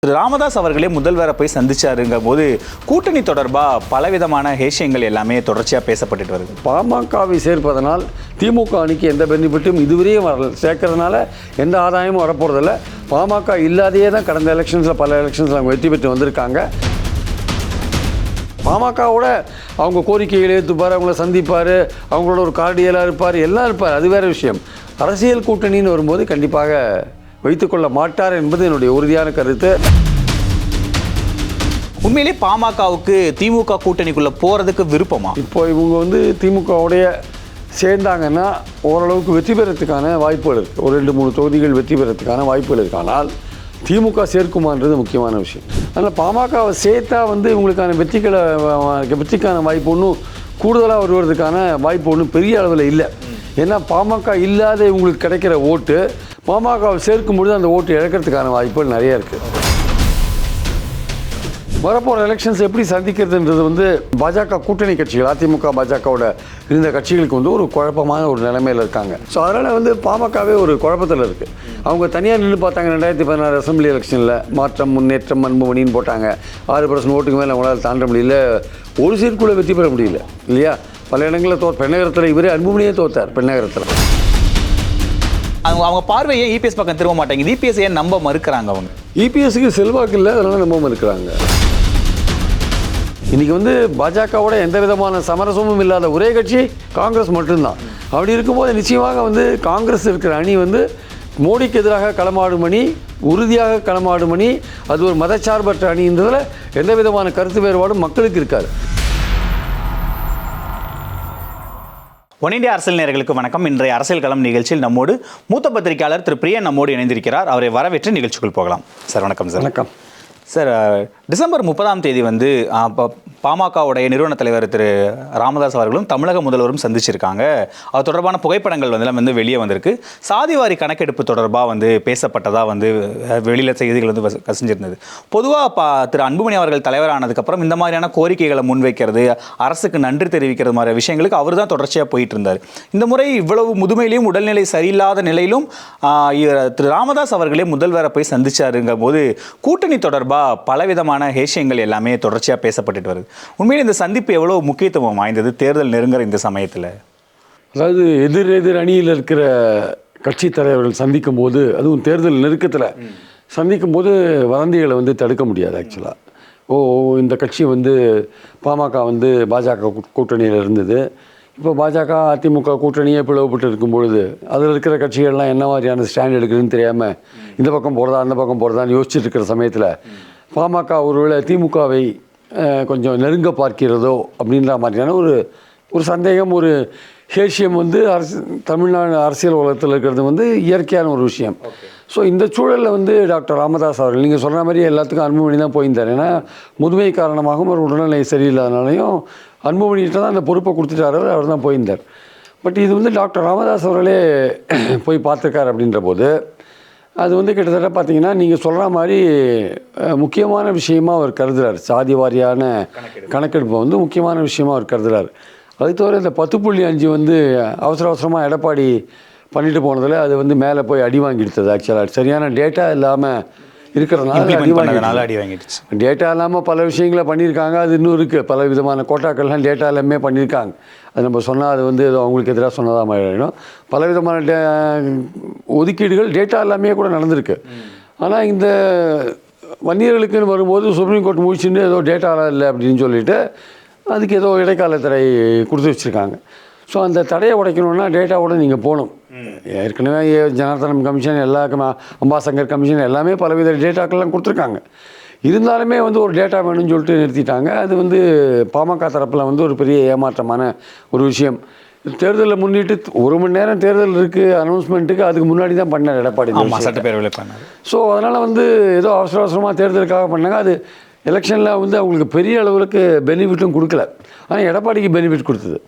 திரு ராமதாஸ் அவர்களே முதல்வரை போய் சந்திச்சாருங்க போது கூட்டணி தொடர்பாக பலவிதமான ஹேஷியங்கள் எல்லாமே தொடர்ச்சியாக பேசப்பட்டுட்டு வருது. பாமகவை சேர்ப்பதனால் திமுக அணிக்கு எந்த பெனிஃபிட்டும் இதுவரையும் வரல, சேர்க்கறதுனால எந்த ஆதாயமும் வரப்போகிறதில்ல. பாமக இல்லாதையே தான் கடந்த எலெக்ஷன்ஸில் பல எலெக்ஷன்ஸில் அவங்க வெற்றி பெற்று வந்திருக்காங்க. பாமகவோட அவங்க கோரிக்கைகளை ஏற்றுப்பார், அவங்கள சந்திப்பார், அவங்களோட ஒரு கார்டியலாக இருப்பார், எல்லாம் இருப்பார், அது வேறு விஷயம். அரசியல் கூட்டணின்னு வரும்போது கண்டிப்பாக வைத்துக்கொள்ள மாட்டார் என்பது என்னுடைய உறுதியான கருத்து. உண்மையிலே பாமகவுக்கு திமுக கூட்டணிக்குள்ளே போகிறதுக்கு விருப்பமா? இப்போ இவங்க திமுகவுடைய சேர்ந்தாங்கன்னா ஓரளவுக்கு வெற்றி பெறத்துக்கான வாய்ப்புகள் இருக்குது. ஒரு 2-3 தொகுதிகள் வெற்றி பெறத்துக்கான வாய்ப்புகள் இருக்குது. ஆனால் திமுக சேர்க்குமான்றது முக்கியமான விஷயம். அதனால் பாமகவை சேர்த்தா இவங்களுக்கான வெற்றிக்கான வாய்ப்பு ஒன்றும் கூடுதலாக வருவதற்கான வாய்ப்பு ஒன்றும் பெரிய அளவில் இல்லை. ஏன்னா பாமக இல்லாத இவங்களுக்கு கிடைக்கிற ஓட்டு பாமகவை சேர்க்கும் பொழுது அந்த ஓட்டு இழக்கிறதுக்கான வாய்ப்புகள் நிறைய இருக்குது. வரப்போகிற எலெக்ஷன்ஸ் எப்படி சந்திக்கிறதுன்றது பாஜக கூட்டணி கட்சிகள், அதிமுக பாஜகவோட இருந்த கட்சிகளுக்கு ஒரு குழப்பமான ஒரு நிலைமையில் இருக்காங்க. ஸோ அதனால் பாமகவே ஒரு குழப்பத்தில் இருக்குது. அவங்க தனியாக நின்று பார்த்தாங்க. 2016 அசம்பிளி எலெக்ஷனில் மாற்றம், முன்னேற்றம், அன்புமணின்னு போட்டாங்க. 6% ஓட்டுக்கு மேலே அவங்களால் தாண்ட முடியல. ஒரு சீட் கூட வெற்றி பெற முடியல இல்லையா? பல இடங்களில் பெண்ணகரத்தில் இவரே அன்புமணியே தோத்தார். பெண்ணகரத்தில் அவங்க பார்வையை இபிஎஸ் பக்கம் திரும்ப மாட்டாங்க. இபிஎஸ் ஏன் நம்ப மறுக்கிறாங்க? அவங்க இபிஎஸ்க்கு செல்வாக்கு இல்லை, அதனால் நம்ப மறுக்கிறாங்க. இன்றைக்கி பாஜகவோட எந்த விதமான சமரசமும் இல்லாத ஒரே கட்சி காங்கிரஸ் மட்டும்தான். அப்படி இருக்கும்போது நிச்சயமாக காங்கிரஸ் இருக்கிற அணி மோடிக்கு எதிராக களமாடும் அணி, உறுதியாக களமாடும் அணி. அது ஒரு மதச்சார்பற்ற அணின்றதில் எந்த விதமான கருத்து வேறுபாடும் மக்களுக்கு இருக்காது. ஒன் இந்தியா அரசியல் நேயர்களுக்கு வணக்கம். இன்றைய அரசியல் களம் நிகழ்ச்சியில் நம்மோடு மூத்த பத்திரிகையாளர் திரு பிரியன் நம்மோடு இணைந்திருக்கிறார். அவரை வரவேற்று நிகழ்ச்சிக்குள் போகலாம். சார் வணக்கம். சார் வணக்கம். சார், டிசம்பர் 30 பாமகவுடைய நிறுவன தலைவர் திரு ராமதாஸ் அவர்களும் தமிழக முதல்வரும் சந்திச்சிருக்காங்க. அது தொடர்பான புகைப்படங்கள் வெளியே வந்திருக்கு. சாதிவாரி கணக்கெடுப்பு தொடர்பாக பேசப்பட்டதாக வெளியில் செய்திகள் கசிஞ்சிருந்தது. பொதுவாக திரு அன்புமணி அவர்கள் தலைவரானதுக்கப்புறம் இந்த மாதிரியான கோரிக்கைகளை முன்வைக்கிறது, அரசுக்கு நன்றி தெரிவிக்கிறது மாதிரி விஷயங்களுக்கு அவர் தான் தொடர்ச்சியாக போயிட்டு இருந்தார். இந்த முறை இவ்வளவு முதுமையிலையும் உடல்நிலை சரியில்லாத நிலையிலும் திரு ராமதாஸ் அவர்களே முதல்வரை போய் சந்திச்சாருங்க போது கூட்டணி தொடர்பாக பலவிதமான ஹேஷியங்கள் எல்லாமே தொடர்ச்சியாக பேசப்பட்டுட்டு வருது. உண்மையில் இந்த சந்திப்பு எவ்வளோ முக்கியத்துவம் வாய்ந்தது தேர்தல் நெருங்குற இந்த சமயத்தில்? அதாவது எதிர் அணியில் இருக்கிற கட்சி தலைவர்கள் சந்திக்கும் போது, அதுவும் தேர்தல் நெருக்கத்தில் சந்திக்கும் போது வதந்திகளை தடுக்க முடியாது. ஆக்சுவலாக இந்த கட்சி பாமக பாஜக கூட்டணியில் இருந்தது. இப்போ பாஜக அதிமுக கூட்டணியே பிளவுபட்டு இருக்கும் பொழுது அதில் இருக்கிற கட்சிகள்லாம் என்ன மாதிரியான ஸ்டாண்ட் எடுக்குதுன்னு தெரியாமல் இந்த பக்கம் போகிறதா அந்த பக்கம் போகிறதான்னு யோசிச்சுட்டு இருக்கிற சமயத்தில் பாமக ஒருவேளை திமுகவை கொஞ்சம் நெருங்க பார்க்கிறதோ அப்படின்ற மாதிரியான ஒரு சந்தேகம், ஒரு ஹேஷியம் தமிழ்நாடு அரசியல் உலகத்தில் இருக்கிறது இயற்கையான ஒரு விஷயம். ஸோ இந்த சூழலில் டாக்டர் ராமதாஸ் அவர்கள் நீங்கள் சொல்கிற மாதிரி எல்லாத்துக்கும் அன்புமணி தான் போயிருந்தார். ஏன்னா முதுமை காரணமாகவும் ஒரு உடல்நிலை சரியில்லாதனாலையும் அன்புமணிகிட்ட தான் அந்த பொறுப்பை கொடுத்துட்டாரு, அவர் தான் போயிருந்தார். பட் இது டாக்டர் ராமதாஸ் அவர்களே போய் பார்த்துருக்கார் அப்படின்ற போது அது கிட்டத்தட்ட பார்த்தீங்கன்னா நீங்கள் சொல்கிற மாதிரி முக்கியமான விஷயமாக அவர் கருதுகிறார். சாதி வாரியான கணக்கெடுப்பை முக்கியமான விஷயமாக அவர் கருதுகிறார். அது தவிர இந்த 10.5 அவசரமாக எடப்பாடி பண்ணிட்டு போனதில் அது மேலே போய் அடி வாங்கிடுது. ஆக்சுவலாக சரியான டேட்டா இல்லாமல் இருக்கிறதுனால அடி வாங்கிடுச்சு. டேட்டா இல்லாமல் பல விஷயங்களை பண்ணியிருக்காங்க. அது இன்னும் இருக்குது. பல விதமான கோட்டாக்கள்லாம் டேட்டா எல்லாமே பண்ணியிருக்காங்க. அது நம்ம சொன்னால் அது ஏதோ அவங்களுக்கு எதிராக சொன்னதாக மாறிடும். பல விதமான ஒதுக்கீடுகள் டேட்டா எல்லாமே கூட நடந்திருக்கு. ஆனால் இந்த வன்னியர்களுக்குன்னு வரும்போது சுப்ரீம் கோர்ட் முடிச்சுட்டு ஏதோ டேட்டாலாம் இல்லை அப்படின்னு சொல்லிட்டு அதுக்கு ஏதோ இடைக்கால தடை கொடுத்து வச்சுருக்காங்க. ஸோ அந்த தடையை உடைக்கணுன்னா டேட்டாவோட நீங்கள் போகணும். ஏற்கனவே ஜனார்தனம் கமிஷன், அம்பாசங்கர் கமிஷன் எல்லாமே பலவித டேட்டாக்கள்லாம் கொடுத்துருக்காங்க. இருந்தாலுமே ஒரு டேட்டா வேணும்னு சொல்லிட்டு நிறுத்திட்டாங்க. அது பாமக தரப்பில் ஒரு பெரிய ஏமாற்றமான ஒரு விஷயம். தேர்தலில் முன்னிட்டு 1 மணி நேரம் தேர்தல் இருக்குது அனௌன்ஸ்மெண்ட்டுக்கு, அதுக்கு முன்னாடி தான் பண்ணார் எடப்பாடி சட்டப்பேரவையில் பண்ணார். ஸோ அதனால் ஏதோ அவசரமாக தேர்தலுக்காக பண்ணாங்க. அது எலெக்ஷனில் அவங்களுக்கு பெரிய அளவுக்கு பெனிஃபிட்டும் கொடுக்கல. ஆனால் எடப்பாடிக்கு பெனிஃபிட் கொடுத்தது.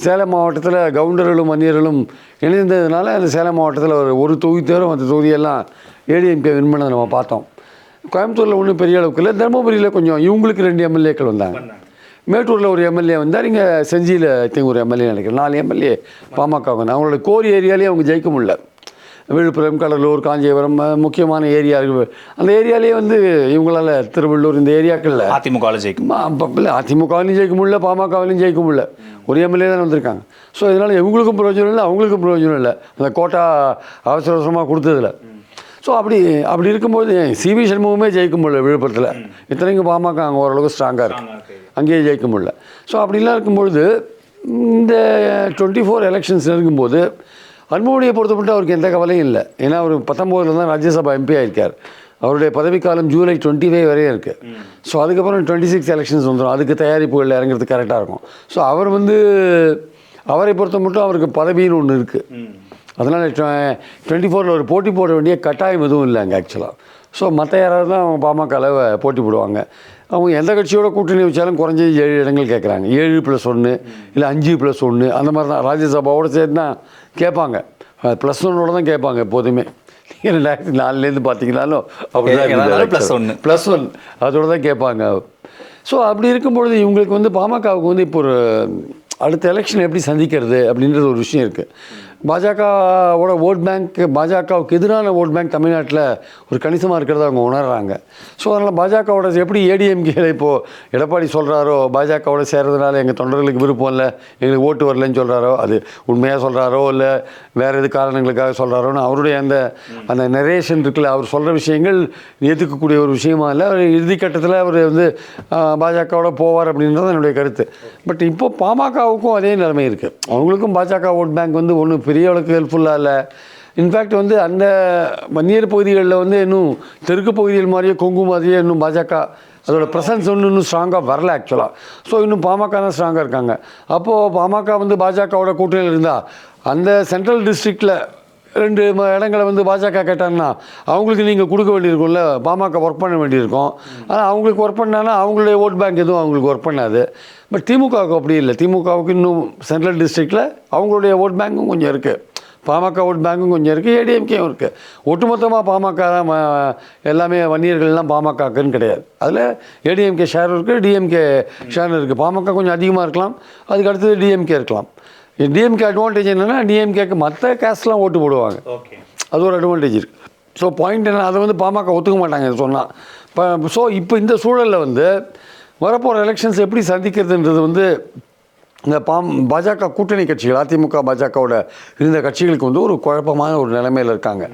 சேலம் மாவட்டத்தில் கவுண்டர்களும் வன்னியர்களும் இணைந்ததுனால அந்த சேலம் மாவட்டத்தில் ஒரு தொகுதி தேரும் அந்த தொகுதியெல்லாம் ஏடிஎம்கே வின் பண்ணதை நம்ம பார்த்தோம். கோயம்புத்தூரில் ஒன்றும் பெரிய அளவுக்கு இல்லை. தருமபுரியில் கொஞ்சம் இவங்களுக்கு 2 எம்எல்ஏக்கள் வந்தாங்க. மேட்டூரில் ஒரு எம்எல்ஏ வந்தார். இங்கே செஞ்சியில் ஒரு எம்எல்ஏ நினைக்கிறேன். 4 எம்எல்ஏ பாமக வந்து அவங்களோட கோர் ஏரியாலேயே அவங்க ஜெயிக்க முடியல. விழுப்புரம், கடலூர், காஞ்சிபுரம் முக்கியமான ஏரியா இருக்குது. அந்த ஏரியாலேயே வந்து இவங்களால் திருவள்ளூர் இந்த ஏரியாக்களில் அதிமுகவில் ஜெயிக்கும் இல்லை, அதிமுகவிலையும் ஜெயிக்க முடியல, பாமகவிலையும் ஜெயிக்க முடியல. ஒரு எம்எல்ஏ தான் வந்திருக்காங்க. ஸோ இதனால் இவங்களுக்கும் பிரயோஜனம் இல்லை, அவங்களுக்கும் பிரயோஜனம் இல்லை அந்த கோட்டா அவசர அவசரமாக கொடுத்ததில்ல. ஸோ அப்படி இருக்கும்போது சிவி சண்முகமே ஜெயிக்க முடியல விழுப்புரத்தில். இத்தனைக்கும் பாமக அங்கே ஓரளவுக்கு ஸ்ட்ராங்காக இருக்குது, அங்கேயே ஜெயிக்க முடியல. ஸோ அப்படிலாம் இருக்கும்பொழுது இந்த 24 எலெக்ஷன்ஸ் இருக்கும்போது அன்புமணியை பொறுத்தப்பட்டு அவருக்கு எந்த கவலையும் இல்லை. ஏன்னா அவர் 19 தான் ராஜ்யசபா எம்பி ஆகிருக்கார். அவருடைய பதவிக்காலம் ஜூலை 25 வரையும் இருக்குது. ஸோ அதுக்கப்புறம் 26 எலெக்ஷன்ஸ் வந்துடும். அதுக்கு தயாரிப்புகளில் இறங்குறது கரெக்டாக இருக்கும். ஸோ அவர் வந்து அவரை பொறுத்த மட்டும் அவருக்கு பதவின்னு ஒன்று இருக்குது. அதனால் 24 ஒரு போட்டி போட வேண்டிய கட்டாயம் எதுவும் இல்லை அங்கே ஆக்சுவலாக. ஸோ மற்ற யாராவது தான் அவங்க பாமகவில் போட்டி போடுவாங்க. அவங்க எந்த கட்சியோட கூட்டணி வச்சாலும் குறைஞ்சது 7 இடங்கள் கேட்குறாங்க. 7+1 இல்லை 5+1 அந்த மாதிரி தான் ராஜ்யசபாவோடு சேர்த்து தான் கேட்பாங்க. +1 தான் கேட்பாங்க எப்போதுமே. 2004 பார்த்தீங்கன்னாலும் +1 +1 அதோடு தான் கேட்பாங்க. ஸோ அப்படி இருக்கும்பொழுது இவங்களுக்கு வந்து பாமகவுக்கு வந்து இப்போ ஒரு அடுத்த எலெக்ஷன் எப்படி சந்திக்கிறது அப்படின்றது ஒரு விஷயம் இருக்குது. பாஜகவோட ஓட் பேங்க், பாஜகவுக்கு எதிரான ஓட் பேங்க் தமிழ்நாட்டில் ஒரு கணிசமாக இருக்கிறத அவங்க உணர்கிறாங்க. ஸோ அதனால் பாஜகவோட எப்படி ஏடிஎம்கேல இப்போது எடப்பாடி சொல்கிறாரோ பாஜகவோட சேர்றதுனால எங்கள் தொண்டர்களுக்கு விருப்பம் இல்லை, எங்களுக்கு ஓட்டு வரலன்னு சொல்கிறாரோ, அது உண்மையாக சொல்கிறாரோ இல்லை வேறு எது காரணங்களுக்காக சொல்கிறாரோன்னு அவருடைய அந்த நரேஷன் இருக்குல்ல, அவர் சொல்கிற விஷயங்கள் ஏற்றுக்கக்கூடிய ஒரு விஷயமா இல்லை. அவர் இறுதிக்கட்டத்தில் அவர் வந்து பாஜகவோட போவார் அப்படின்றது என்னுடைய கருத்து. பட் இப்போ பாமகவுக்கும் அதே நிலைமை இருக்குது. அவங்களுக்கும் பாஜக ஓட் பேங்க் வந்து ஒன்று பெரிய அளவுக்கு ஹெல்ப்ஃபுல்லாக இல்லை. இன்ஃபேக்ட் வந்து அந்த வன்னியர் பகுதிகளில் வந்து இன்னும் தெற்கு பகுதிகள் மாதிரியே கொங்கு மாதிரியே இன்னும் பாஜக அதோட ப்ரெசன்ஸ் இன்னும் ஸ்ட்ராங்காக வரல ஆக்சுவலாக. ஸோ இன்னும் பாமக தான் ஸ்ட்ராங்காக இருக்காங்க. அப்போது பாமக வந்து பாஜகவோட கூட்டணியில் இருந்தால் அந்த சென்ட்ரல் டிஸ்ட்ரிக்டில் 2 இடங்களை வந்து பாஜக கேட்டாங்கன்னா அவங்களுக்கு நீங்கள் கொடுக்க வேண்டியிருக்கும்ல, பாமக ஒர்க் பண்ண வேண்டியிருக்கும். ஆனால் அவங்களுக்கு ஒர்க் பண்ணான்னா அவங்களுடைய ஓட் பேங்க் எதுவும் அவங்களுக்கு ஒர்க் பண்ணாது. பட் திமுகவுக்கு அப்படி இல்லை. திமுகவுக்கு இன்னும் சென்ட்ரல் டிஸ்ட்ரிக்டில் அவங்களுடைய ஓட் பேங்க்கும் கொஞ்சம் இருக்குது, பாமக ஓட் பேங்க்கும் கொஞ்சம் இருக்குது, ஏடிஎம்கேயும் இருக்குது. ஒட்டுமொத்தமாக பாமக தான் எல்லாமே வன்னியர்கள்லாம் பாமகக்குன்னு கிடையாது. அதில் ஏடிஎம்கே ஷேர் இருக்குது, டிஎம்கே ஷேர் இருக்குது. பாமக கொஞ்சம் அதிகமாக இருக்கலாம், அதுக்கு அடுத்தது டிஎம்கே இருக்கலாம். டிஎம்கே அட்வான்டேஜ் என்னென்னா டிஎம்கேக்கு மற்ற கேஸ்ட்லாம் ஓட்டு போடுவாங்க, அது ஒரு அட்வான்டேஜ் இருக்குது. ஸோ பாயிண்ட் என்ன, அதை வந்து பாமக ஒத்துக்க மாட்டாங்க சொன்னால். ஸோ இப்போ இந்த சூழலில் வந்து வரப்போகிற எலெக்ஷன்ஸ் எப்படி சந்திக்கிறதுன்றது வந்து இந்த பாஜக கூட்டணி கட்சிகள், அதிமுக பாஜகவோட இருந்த கட்சிகளுக்கு வந்து ஒரு குழப்பமான ஒரு நிலைமையில் இருக்காங்க.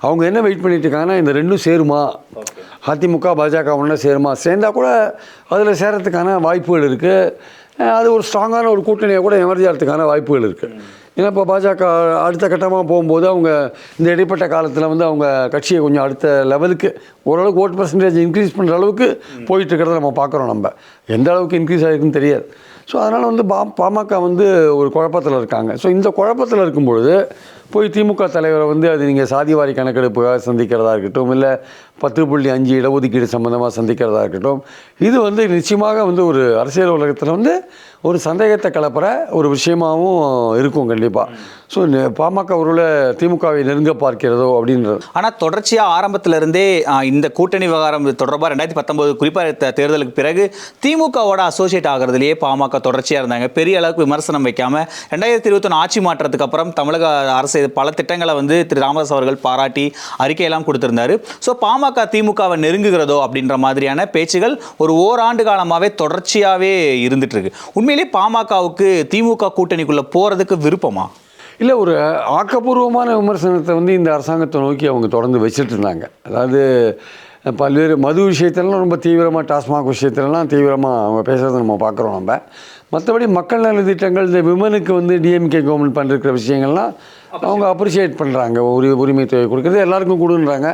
அவங்க என்ன வெயிட் பண்ணிட்டு இருக்காங்கன்னா இந்த ரெண்டும் சேருமா, அதிமுக பாஜக ஒன்றா சேருமா, சேர்ந்தால் கூட அதில் சேரத்துக்கான வாய்ப்புகள் இருக்குது. அது ஒரு ஸ்ட்ராங்கான ஒரு கூட்டணியாக கூட எமர்ஜ் ஆகிறதுக்கான வாய்ப்புகள் இருக்குது. ஏன்னா இப்போ பாஜக அடுத்த கட்டமாக போகும்போது அவங்க இந்த இடைப்பட்ட காலத்தில் வந்து அவங்க கட்சியை கொஞ்சம் அடுத்த லெவலுக்கு ஓரளவுக்கு ஓட்டு பர்சன்டேஜ் இன்க்ரீஸ் பண்ணுற அளவுக்கு போயிட்டு இருக்கிறத நம்ம பார்க்குறோம். நம்ம எந்த அளவுக்கு இன்க்ரீஸ் ஆகிருக்குன்னு தெரியாது. ஸோ அதனால் வந்து பாமக வந்து ஒரு குழப்பத்தில் இருக்காங்க. ஸோ இந்த குழப்பத்தில் இருக்கும்பொழுது போய் திமுக தலைவரை வந்து அது நீங்கள் சாதிவாரி கணக்கெடுப்புக்காக சந்திக்கிறதா இருக்கட்டும், இல்லை 10.5 இடஒதுக்கீடு சம்மந்தமாக சந்திக்கிறதா இருக்கட்டும், இது வந்து நிச்சயமாக வந்து ஒரு அரசியல் உலகத்தில் வந்து ஒரு சந்தேகத்தை கலப்புற ஒரு விஷயமாகவும் இருக்கும் கண்டிப்பாக. ஸோ பாமக அவரோட திமுகவை நெருங்க பார்க்கிறதோ அப்படின்றது. ஆனால் தொடர்ச்சியாக ஆரம்பத்திலிருந்தே இந்த கூட்டணி விவகாரம் தொடர்பாக 2019 குறிப்பாக தேர்தலுக்கு பிறகு திமுகவோட அசோசியேட் ஆகிறதுலேயே பாமக தொடர்ச்சியாக இருந்தாங்க. பெரிய அளவுக்கு விமர்சனம் வைக்காமல் 2021 ஆட்சி மாற்றத்துக்கு அப்புறம் தமிழக அரசு பல திட்டங்களை வந்து திரு ராமதாஸ் அவர்கள் பாராட்டி அறிக்கையெல்லாம் கொடுத்திருந்தாரு. ஸோ பாமக திமுகவை நெருங்குகிறதோ அப்படின்ற மாதிரியான பேச்சுகள் ஒரு ஓராண்டு காலமாகவே தொடர்ச்சியாகவே இருந்துட்டு இருக்கு. உண்மையிலேயே பாமகவுக்கு திமுக கூட்டணிக்குள்ளே போகிறதுக்கு விருப்பமா? இல்லை, ஒரு ஆக்கப்பூர்வமான விமர்சனத்தை வந்து இந்த அரசாங்கத்தை நோக்கி அவங்க தொடர்ந்து வச்சுட்டு இருந்தாங்க. அதாவது பல்வேறு மது விஷயத்திலலாம் ரொம்ப தீவிரமாக, டாஸ்மாக் விஷயத்திலலாம் தீவிரமாக அவங்க பேசுகிறத நம்ம பார்க்குறோம். நம்ம மற்றபடி மக்கள் நல திட்டங்கள், இந்த விமனுக்கு வந்து டிஎம்கே கவர்மெண்ட் பண்ணிருக்கிற விஷயங்கள்லாம் அவங்க அப்ரிஷியேட் பண்ணுறாங்க. உரிமை தொகை கொடுக்குறது எல்லாருக்கும் கொடுன்றாங்க.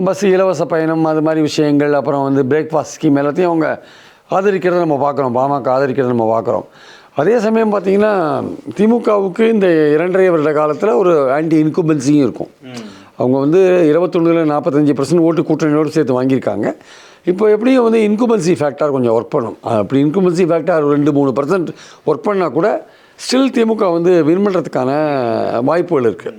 பஸ் இலவச பயணம் அது மாதிரி விஷயங்கள், அப்புறம் வந்து பிரேக்ஃபாஸ்ட் ஸ்கீம் எல்லாத்தையும் அவங்க ஆதரிக்கிறத நம்ம பார்க்குறோம், பாமக ஆதரிக்கிறத நம்ம பார்க்குறோம். அதே சமயம் பார்த்திங்கன்னா திமுகவுக்கு இந்த 2.5 வருட காலத்தில் ஒரு ஆன்டி இன்குபன்சியும் இருக்கும். அவங்க வந்து 21 45% ஓட்டு கூட்டணியோடு சேர்த்து வாங்கியிருக்காங்க. இப்போ எப்படியும் வந்து இன்குபன்சி ஃபேக்டர் கொஞ்சம் ஒர்க் பண்ணும். அப்படி இன்குபன்சி ஃபேக்டர் 2-3% ஒர்க் பண்ணால் கூட ஸ்டில் திமுக வந்து வின் பண்ணுறதுக்கான வாய்ப்புகள் இருக்குது.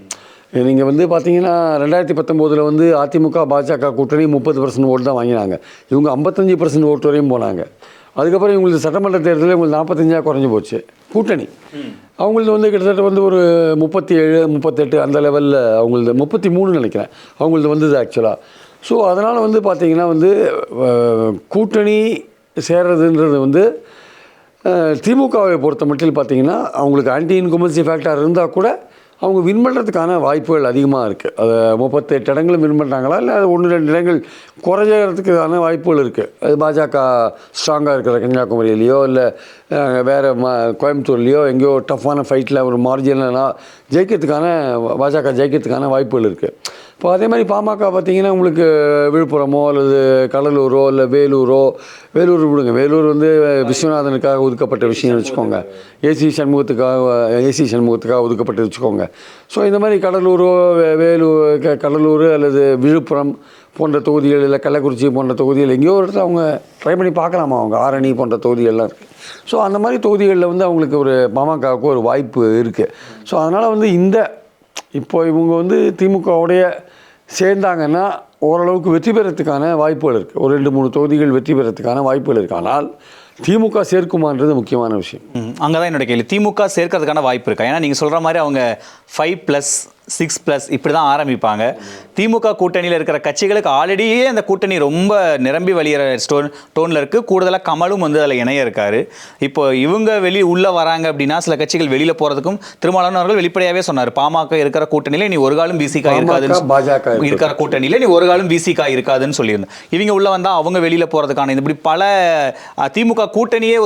நீங்கள் வந்து பார்த்தீங்கன்னா 2019 வந்து அதிமுக பாஜக கூட்டணி 30% ஓட்டு தான் வாங்கினாங்க. இவங்க 55% ஓட்டு வரையும் போனாங்க. அதுக்கப்புறம் இவங்களுக்கு சட்டமன்ற தேர்தலில் உங்களுக்கு 45 குறைஞ்சி போச்சு கூட்டணி. அவங்களது வந்து கிட்டத்தட்ட வந்து ஒரு 37 38 அந்த லெவலில் அவங்களது 33 நினைக்கிறேன் அவங்களது வந்தது ஆக்சுவலாக. ஸோ அதனால் வந்து பார்த்திங்கன்னா வந்து கூட்டணி சேர்றதுன்றது வந்து திமுகவை பொறுத்த மட்டும் பார்த்திங்கன்னா அவங்களுக்கு ஆன்டி இன்கம்பன்சி ஃபேக்டர் இருந்தால் கூட அவங்க வின் பண்ணுறதுக்கான வாய்ப்புகள் அதிகமாக இருக்குது. அதை 38 இடங்களும் வின் பண்ணுறாங்களா, இல்லை அது 1-2 இடங்கள் குறைஞ்சறதுக்கான வாய்ப்புகள் இருக்குது. அது பாஜக ஸ்ட்ராங்காக இருக்கிற கன்னியாகுமரியிலையோ இல்லை வேறு கோயம்புத்தூர்லேயோ எங்கேயோ டஃப்பான ஃபைட்டில் ஒரு மார்ஜினலாக ஜெயிக்கிறதுக்கான பாஜக ஜெயிக்கிறதுக்கான வாய்ப்புகள் இருக்குது. இப்போ அதே மாதிரி பாமக பார்த்திங்கன்னா உங்களுக்கு விழுப்புரமோ அல்லது கடலூரோ இல்லை வேலூர் விடுங்க, வேலூர் வந்து விஸ்வநாதனுக்காக ஒதுக்கப்பட்ட விஷயம்னு வச்சுக்கோங்க, ஏசி சண்முகத்துக்காக ஒதுக்கப்பட்டு வச்சுக்கோங்க. ஸோ இந்த மாதிரி கடலூர் அல்லது விழுப்புரம் போன்ற தொகுதிகள், இல்லை கள்ளக்குறிச்சி போன்ற தொகுதிகள் எங்கேயோ ஒரு இடத்துல அவங்க ட்ரை பண்ணி பார்க்கலாமா, அவங்க ஆரணி போன்ற தொகுதிகள்லாம் இருக்குது. ஸோ அந்த மாதிரி தொகுதிகளில் வந்து அவங்களுக்கு ஒரு பாமகவுக்கு ஒரு வாய்ப்பு இருக்குது. ஸோ அதனால் வந்து இப்போ இவங்க வந்து திமுகவுடைய சேர்ந்தாங்கன்னா ஓரளவுக்கு வெற்றி பெறத்துக்கான வாய்ப்புகள் இருக்குது. ஒரு 2-3 தொகுதிகள் வெற்றி பெறத்துக்கான வாய்ப்புகள் இருக்குது. ஆனால் திமுக சேர்க்குமான்றது முக்கியமான விஷயம். அங்கே தான் என்னோட கேள்வி, திமுக சேர்க்கறதுக்கான வாய்ப்பு இருக்கா? ஏன்னா நீங்கள் சொல்கிற மாதிரி அவங்க 5+6+ இப்படி தான் ஆரம்பிப்பாங்க. திமுக கூட்டணியில் இருக்கிற கட்சிகளுக்கு ஆல்ரெடியே அந்த கூட்டணி ரொம்ப நிரம்பி வழிகிற டோனில் இருக்குது. கூடுதலாக கமலும் வந்து அதில் இணைய இருக்காரு. இப்போ இவங்க உள்ளே வராங்க அப்படின்னா சில கட்சிகள் வெளியில் போகிறதுக்கும் திருமாவளவன் அவர்கள் வெளிப்படையாகவே சொன்னார், பாமக இருக்கிற கூட்டணியில் நீ ஒரு காலம் விசிகா இருக்காதுன்னு, பாஜக இருக்கிற கூட்டணியில் நீ ஒரு காலம் விசிகா இருக்காதுன்னு சொல்லியிருந்தேன். இவங்க உள்ளே வந்தால் அவங்க வெளியில் போகிறதுக்கான இப்படி பல திமுக கூட்டணியே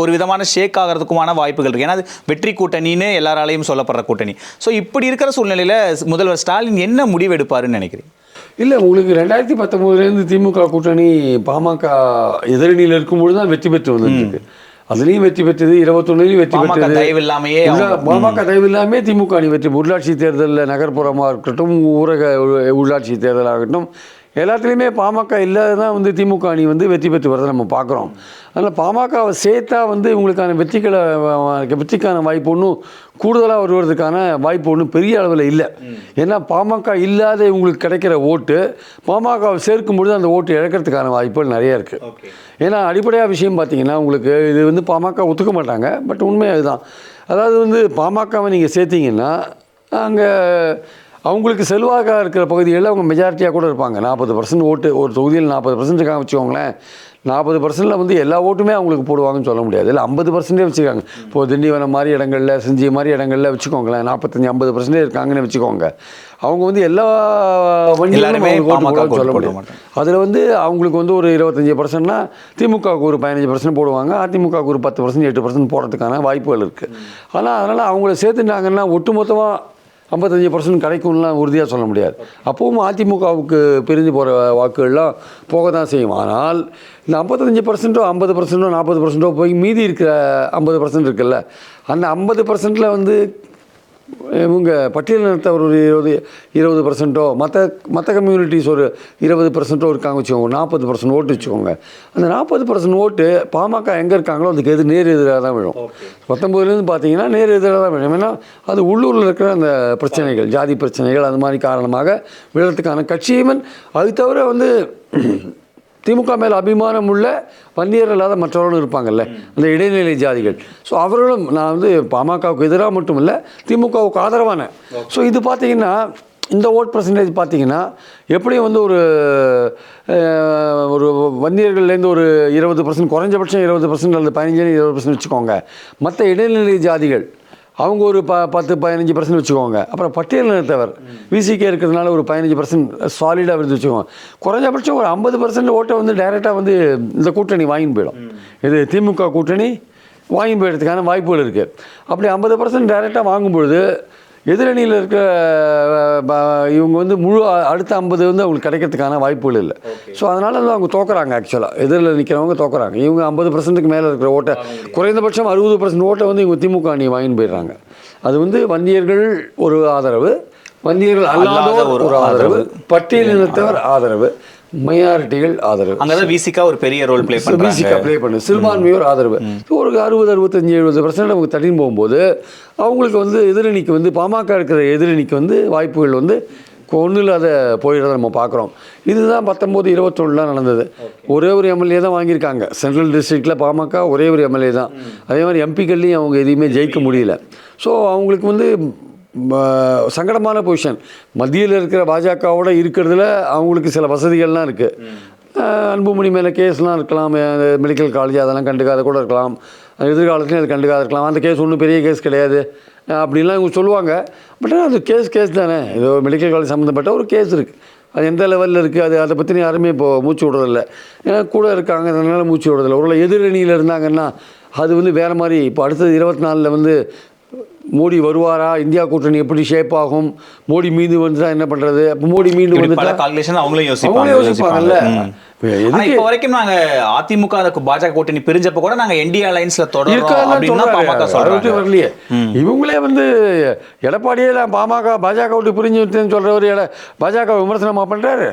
ஒரு விதமான ஷேக் ஆகிறதுக்குமான வாய்ப்புகள் இருக்குது. ஏன்னா அது வெற்றி கூட்டணின்னு எல்லாராலையும் சொல்லப்படுற கூட்டணி. ஸோ இப்படி இருக்கிற சூழ்நிலையில் முதல்வர் ஸ்டாலின் என்ன முடிவு எடுப்பாருன்னு நினைக்கிறீங்க? இல்லை, உங்களுக்கு 2019 திமுக கூட்டணி பாமக எதிரணியில் இருக்கும்பொழுது தான் வெற்றி பெற்று வந்திருக்கு. அதுலேயும் வெற்றி பெற்றது, 21 வெற்றி பெற்றது. பாமக தயவு இல்லாமே திமுக அணி வெற்றி. உள்ளாட்சி தேர்தலில் நகர்ப்புறமாக இருக்கட்டும், ஊரக உள்ளாட்சி தேர்தலாகட்டும், எல்லாத்துலேயுமே பாமக இல்லாததான் வந்து திமுக அணி வந்து வெற்றி பெற்று வரதை நம்ம பார்க்குறோம். அதனால் பாமகவை சேர்த்தா வந்து இவங்களுக்கான வெற்றிக்கான வாய்ப்பு ஒன்றும் கூடுதலாக வருவதற்கான வாய்ப்பு ஒன்றும் பெரிய அளவில் இல்லை. ஏன்னா பாமக இல்லாத இவங்களுக்கு கிடைக்கிற ஓட்டு பாமகவை சேர்க்கும்பொழுது அந்த ஓட்டு இழக்கிறதுக்கான வாய்ப்புகள் நிறைய இருக்குது. ஏன்னா அடிப்படையாக விஷயம் பார்த்திங்கன்னா உங்களுக்கு இது வந்து பாமக ஒத்துக்க மாட்டாங்க. பட் உண்மை அதுதான். அதாவது வந்து பாமகவை நீங்கள் சேர்த்திங்கன்னா அங்கே அவங்களுக்கு செல்வாக்காக இருக்கிற பகுதிகளில் அவங்க மெஜாரிட்டியாக கூட இருப்பாங்க. 40% ஓட்டு ஒரு தொகுதியில் 40% இருக்காங்க வச்சுக்கோங்களேன். 40%ல் வந்து எல்லா ஓட்டுமே அவங்களுக்கு போடுவாங்கன்னு சொல்ல முடியாது. இல்லை 50% வச்சுருக்காங்க. இப்போது திண்டிவனம் மாதிரி இடங்களில், செஞ்சி மாதிரி இடங்களில் வச்சுக்கோங்களேன், 45-50% இருக்காங்கன்னு வச்சுக்கோங்க. அவங்க வந்து எல்லா வண்டியிலுமே சொல்ல முடியும். அதில் வந்து அவங்களுக்கு வந்து ஒரு 25%னா திமுகவுக்கு ஒரு 15% போடுவாங்க, அதிமுகவுக்கு ஒரு 10% 8% போடுறதுக்கான வாய்ப்புகள் இருக்குது. ஆனால் அதனால் அவங்கள சேர்த்துட்டாங்கன்னா ஒட்டுமொத்தமாக 55% கிடைக்கும்லாம் உறுதியாக சொல்ல முடியாது. அப்பவும் அதிமுகவுக்கு பிரிஞ்சு போகிற வாக்குகள்லாம் போக தான் செய்யும். ஆனால் இந்த 55%, 50%, 40% போய் மீதி இருக்கிற 50% இருக்குல்ல, அந்த 50%ல் வந்து இவங்க பட்டியலினத்தை ஒரு 20%, மற்ற கம்யூனிட்டிஸ் ஒரு 20% இருக்காங்க வச்சுக்கோங்க, 40% ஓட்டு வச்சுக்கோங்க. அந்த 40% ஓட்டு பாமக எங்கே இருக்காங்களோ அதுக்கு நேர் எதிராக தான் விழும். 19 பார்த்தீங்கன்னா நேர் எதிராக தான் விழும். ஏன்னா அது உள்ளூரில் இருக்கிற அந்த பிரச்சனைகள், ஜாதி பிரச்சனைகள் அது மாதிரி காரணமாக விழுறதுக்கான கட்சியுமன். அது தவிர வந்து திமுக மேல் அபிமானம் உள்ள வன்னியர் இல்லாத மற்றவர்களும் இருப்பாங்கல்ல, அந்த இடைநிலை ஜாதிகள். ஸோ அவர்களும் நான் வந்து பாமகவுக்கு எதிராக மட்டும் இல்லை, திமுகவுக்கு ஆதரவான. ஸோ இது பார்த்திங்கன்னா இந்த ஓட் பர்சன்டேஜ் பார்த்திங்கன்னா எப்படியும் வந்து ஒரு வன்னியர்கள்லேருந்து ஒரு 20%, குறைஞ்சபட்சம் 20% அல்லது 15-20% வச்சுக்கோங்க. மற்ற இடைநிலை ஜாதிகள் அவங்க ஒரு 10-15% வச்சுக்கோங்க. அப்புறம் பட்டியலினத்தவர் விசிகே இருக்கிறதுனால ஒரு 15% சாலிடாக இருந்து வச்சுக்கோங்க. குறைஞ்சபட்சம் ஒரு 50% ஓட்டை வந்து டைரெக்டாக வந்து இந்த கூட்டணி வாங்கின்னு போயிடும். இது திமுக கூட்டணி வாங்கி போயிடுறதுக்கான வாய்ப்புகள் இருக்குது. அப்படி 50% டைரெக்டாக வாங்கும்பொழுது எதிரணியில் இருக்க இவங்க வந்து அடுத்த 50 வந்து அவங்களுக்கு கிடைக்கிறதுக்கான வாய்ப்புகள் இல்லை. ஸோ அதனால் வந்து அவங்க தோக்குறாங்க. ஆக்சுவலாக எதிரில் நிற்கிறவங்க தோக்குறாங்க. இவங்க 50%க்கு மேலே இருக்கிற ஓட்டை, குறைந்தபட்சம் 60% ஓட்டை வந்து இவங்க திமுக அணி வாங்கின்னு போயிடுறாங்க. அது வந்து வன்னியர்கள் ஒரு ஆதரவு, வன்னியர்கள் அல்லாதோர் ஒரு ஆதரவு, பட்டியலினத்தவர் ஆதரவு, மைனாரிட்டிகள் ஆதரவு. அங்கதான் விசிகா ஒரு பெரிய ரோல் ப்ளே பண்ணுறாங்க. விசிகா ப்ளே பண்ணு, சிறுபான்மையோர் ஆதரவு. ஒரு 60-65-70% அவங்க தட்டின்னு போகும்போது அவங்களுக்கு வந்து எதிரணிக்கு வந்து பாமக இருக்கிற எதிரணிக்கு வந்து வாய்ப்புகள் வந்து ஒன்றில் அதை போயிடுறத நம்ம பார்க்குறோம். இதுதான் 19-21 நடந்தது. ஒரே ஒரு எம்எல்ஏ தான் வாங்கியிருக்காங்க சென்ட்ரல் டிஸ்ட்ரிக்டில் பாமக, ஒரே ஒரு எம்எல்ஏ தான். அதே மாதிரி எம்பிக்கள்லையும் அவங்க எதையுமே ஜெயிக்க முடியல. ஸோ அவங்களுக்கு வந்து சங்கடமான பொசிஷன். மத்தியில் இருக்கிற பாஜகவோட இருக்கிறதுல அவங்களுக்கு சில வசதிகள்லாம் இருக்குது. அன்புமணி மேலே கேஸ்லாம் இருக்கலாம், மெடிக்கல் காலேஜ் அதெல்லாம் கண்டுக்காத கூட இருக்கலாம், எதிர்காலத்துலையும் அது கண்டுக்காத இருக்கலாம். அந்த கேஸ் ஒன்றும் பெரிய கேஸ் கிடையாது அப்படின்லாம் இவங்க சொல்லுவாங்க. பட் அது கேஸ் தானே, ஏதோ மெடிக்கல் காலேஜ் சம்மந்தப்பட்ட ஒரு கேஸ் இருக்குது. அது எந்த லெவலில் இருக்குது அதை பற்றி யாருமே இப்போது மூச்சு விடுறதில்ல. ஏன்னா கூட இருக்காங்க, அதனால் மூச்சு விடுறதில்ல. ஒரு எதிரணியில் இருந்தாங்கன்னா அது வந்து வேறு மாதிரி. இப்போ அடுத்தது 24 வந்து மோடி வருவாரா, இந்தியா கூட்டணி எப்படி ஷேப் ஆகும், மோடி மீண்டு வந்துட்டா என்ன பண்ணுறது, அப்போ மோடி மீண்டு வந்துட்டா அவங்களும் யோசிப்பாங்கல்ல. இப்போ வரைக்கும் நாங்க அதிமுக பாஜக கூட்டணி பிரிஞ்சப்ப கூட நாங்க என்டிஏ அலைன்ஸ்ல தொடர்றோம் வரலையே. இவங்களே வந்து எடப்பாடியே பாஜக விட்டு பிரிஞ்சு சொல்றவர் பாஜக விமர்சனமா பண்றாரு.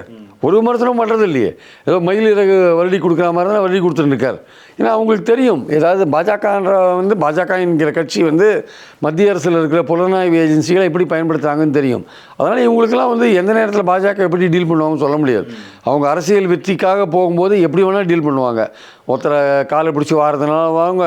ஒரு விமர்சனம் பண்ணுறது இல்லையே. ஏதோ மயில் இறகு வருடி கொடுக்குற மாதிரி தான் வருடி கொடுத்துருக்கார். ஏன்னா அவங்களுக்கு தெரியும், ஏதாவது பாஜகன்ற வந்து பாஜக என்கிற கட்சி வந்து மத்திய அரசில் இருக்கிற புலனாய்வு ஏஜென்சிகளை எப்படி பயன்படுத்துகிறாங்கன்னு தெரியும். அதனால் இவங்களுக்கெல்லாம் வந்து எந்த நேரத்தில் பாஜக எப்படி டீல் பண்ணுவாங்கன்னு சொல்ல முடியாது. அவங்க அரசியல் வெற்றிக்காக போகும்போது எப்படி வேணால் டீல் பண்ணுவாங்க. ஒருத்தரை காலை பிடிச்சி வாரதுனால வாங்க,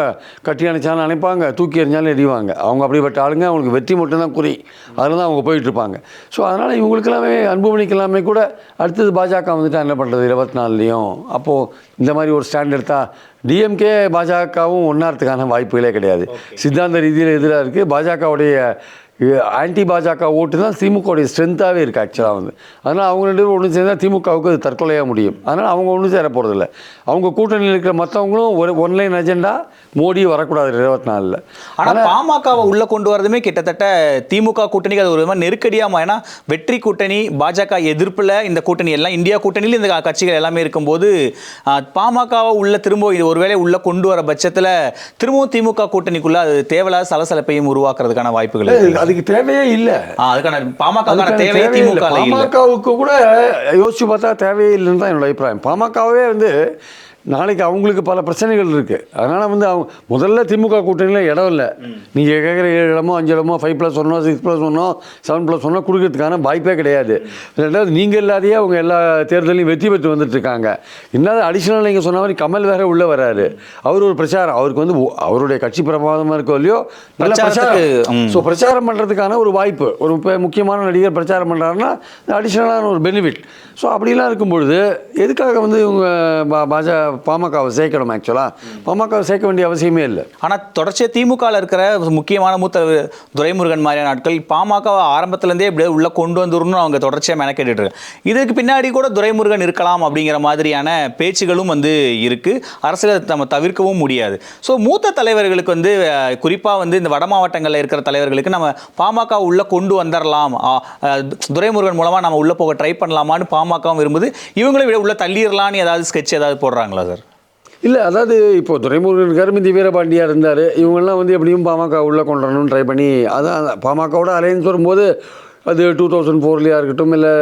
கட்டி அணைச்சாலும் அணைப்பாங்க, தூக்கி எறிஞ்சாலும் எறிவாங்க. அவங்க அப்படிப்பட்ட ஆளுங்க. அவங்களுக்கு வெற்றி மட்டும்தான் குறி. அதில் தான் அவங்க போயிட்டுருப்பாங்க. ஸோ அதனால் இவங்களுக்கெல்லாமே அன்புமணிக்கெல்லாமே கூட அடுத்தது பாஜக வந்துட்டால் என்ன பண்ணுறது 24லையும். அப்போது இந்த மாதிரி ஒரு ஸ்டாண்ட் எடுத்தால் டிஎம்கே பாஜகவும் ஒன்றாறதுக்கான வாய்ப்புகளே கிடையாது. சித்தாந்த ரீதியில் எதிராக இருக்குது. பாஜகவுடைய ஆன்டி பாஜக ஓட்டு தான் திமுகவுடைய ஸ்ட்ரென்த்தாகவே இருக்குது ஆக்சுவலாக வந்து. அதனால் அவங்க 2 பேரும் ஒன்று சேர்ந்தால் திமுகவுக்கு அது தற்கொலையாக முடியும். அதனால் அவங்க ஒன்றும் சேர போகிறதில்ல. அவங்க கூட்டணியில் இருக்கிற மற்றவங்களும் ஒரு ஒன்லைன் அஜெண்டா மோடி வரக்கூடாது 24ல். ஆனால் பாமகவை உள்ளே கொண்டு வரதுமே கிட்டத்தட்ட திமுக கூட்டணிக்கு அது ஒரு விதமாக நெருக்கடியாக. ஏன்னா வெற்றி கூட்டணி பாஜக எதிர்ப்பில் இந்த கூட்டணி எல்லாம் இந்தியா கூட்டணியில் இந்த கட்சிகள் எல்லாமே இருக்கும்போது பாமகவை உள்ள திரும்ப இது ஒருவேளை உள்ளே கொண்டு வர பட்சத்தில் திரும்பவும் திமுக கூட்டணிக்குள்ளே அது தேவையில்லாத சலசலப்பையும் உருவாக்குறதுக்கான வாய்ப்புகள் அதுக்கு தேவையே இல்லை. அதுக்கான பாமக தேவையே திமுக பாமகவுக்கு கூட யோசிச்சு பார்த்தா தேவையே இல்லைன்னு தான் என்னோட அபிப்பிராயம். பாமகவே வந்து நாளைக்கு அவங்களுக்கு பல பிரச்சனைகள் இருக்குது. அதனால் வந்து அவங்க முதல்ல திமுக கூட்டணியில் இடம் இல்லை. நீங்கள் கேட்குற 7 இடமோ 5 இடமோ 5+1 6+1 7+1 கொடுக்கறதுக்கான வாய்ப்பே கிடையாது. ரெண்டாவது நீங்கள் இல்லாதையே அவங்க எல்லா தேர்தலையும் வெற்றி பெற்று வந்துட்டுருக்காங்க. இன்னும் அடிஷ்னல் நீங்கள் சொன்ன மாதிரி கமல் வேறு உள்ளே வராரு. அவர் ஒரு பிரச்சாரம், அவருக்கு வந்து அவருடைய கட்சி பிரமாதமாக இருக்கோ இல்லையோ நல்ல பிரச்சாரம். ஸோ பிரச்சாரம் பண்ணுறதுக்கான ஒரு வாய்ப்பு. ஒரு முக்கியமான நடிகர் பிரச்சாரம் பண்ணுறாருன்னா அடிஷ்னலான ஒரு பெனிஃபிட். ஸோ அப்படிலாம் இருக்கும்பொழுது எதுக்காக வந்து இவங்க பாமகவை சேர்க்கணும்? ஆக்சுவலாக பாமகவை சேர்க்க வேண்டிய அவசியமே இல்லை. ஆனால் தொடர்ச்சியாக திமுகவில் இருக்கிற முக்கியமான மூத்த துரைமுருகன் மாதிரியான ஆட்கள் பாமக ஆரம்பத்துலேருந்தே இப்படியே உள்ளே கொண்டு வந்துடணும்னு அவங்க தொடர்ச்சியாக மெனக்கெட்டுட்டு இருக்காங்க. இதுக்கு பின்னாடி கூட துரைமுருகன் இருக்கலாம் அப்படிங்கிற மாதிரியான பேச்சுகளும் வந்து இருக்குது. அரசியலை நம்ம தவிர்க்கவும் முடியாது. ஸோ மூத்த தலைவர்களுக்கு வந்து குறிப்பாக வந்து இந்த வட மாவட்டங்களில் இருக்கிற தலைவர்களுக்கு நம்ம பாமக உள்ளே கொண்டு வந்துடலாம், துரைமுருகன் மூலமாக நம்ம உள்ளே போக ட்ரை பண்ணலாமான்னு பாமகவும் விரும்புது. இவங்களும் விட உள்ளே தள்ளிடலான்னு ஏதாவது ஸ்கெட்ச் ஏதாவது போடுறாங்களா சார்? இல்லை, அதாவது இப்போது துரைமுருகன் கருமந்தி வீரபாண்டியா இருந்தார். இவங்கெல்லாம் வந்து எப்படியும் பாமக உள்ளே கொண்டு வரணும்னு ட்ரை பண்ணி அதான் பாமகவோட அலையன்ஸ் வரும்போது அது 2004லையாக இருக்கட்டும் இல்லை